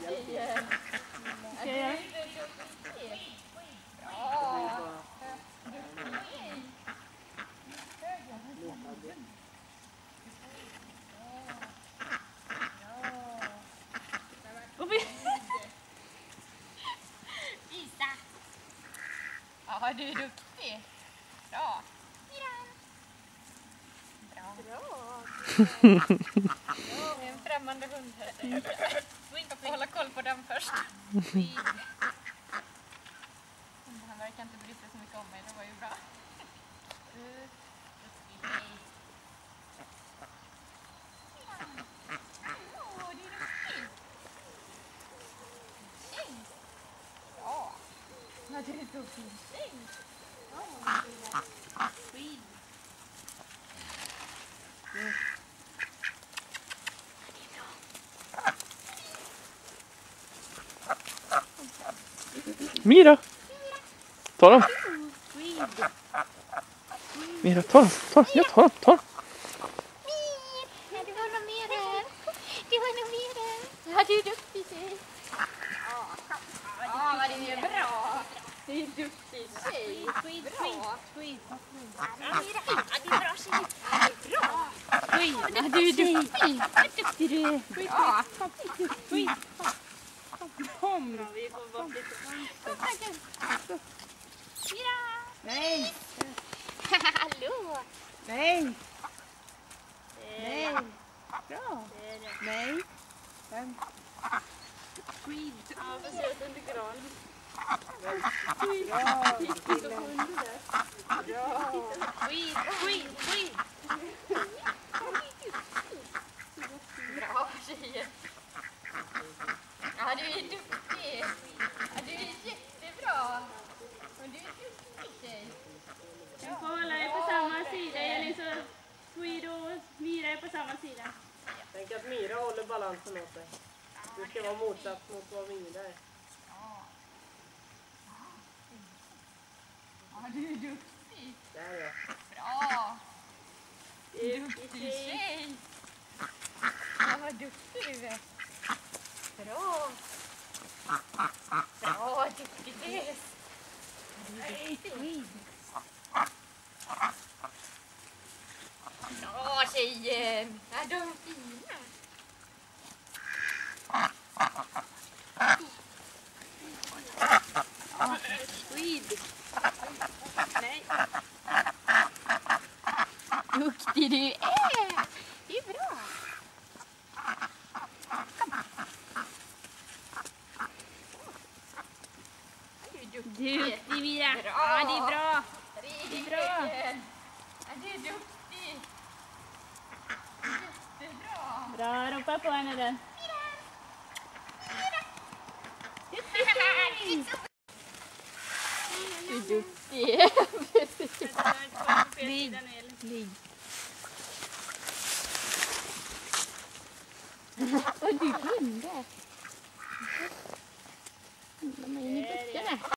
tjejer. Ska jag göra? Visa. Ja, du är duktig. Bra. Bra. Det är en främmande hund här. Jag får hålla koll på den först. Han verkar inte bry sig så mycket om mig. Det var ju bra. Ja, du är så fin tjej. Mira! Ta dem! Mira, ta dem! Ja, ta dem! Det var nog mer här. Ja, du är duktig tjej. Ja, vad det är bra. Det är duktig tjej. Bra. Ja, det är bra tjej. Bra. Ja, du är duktig. Vad duktig du är. Bra. Kom då, vi går bort lite. Mira. Nej! Hallå. Nej! Nej! Bra! Nej! Vem? Squid. Ja, vad säger du under granen? Bra! Squid. Bra tjejer. Ja, du är duktig. Ja, du är jättebra. Och du är duktig tjej. Vi får hålla er på samma sida, Elin, så Squid och Mira är på samma sida. Tänk att Mira håller balansen åt dig. Du ska vara motsatt mot vad Mira är. Ja, du är duktig. Där ja. Bra. Duktig tjej. Ja, vad duktig du är. Bra. Bra, duktig tjej. Bra tjejer. Ja, de är fina. Squid. Nej. Duktig du är. Det är bra. Du är duktig. Duktig Mira! Bra. Ja, det är bra! Det är bra. Ja, du är duktig. Jättebra. Bra, ropa på henne där. Du är duktig. Ligg. Och du kunde. De är inne i buskarna.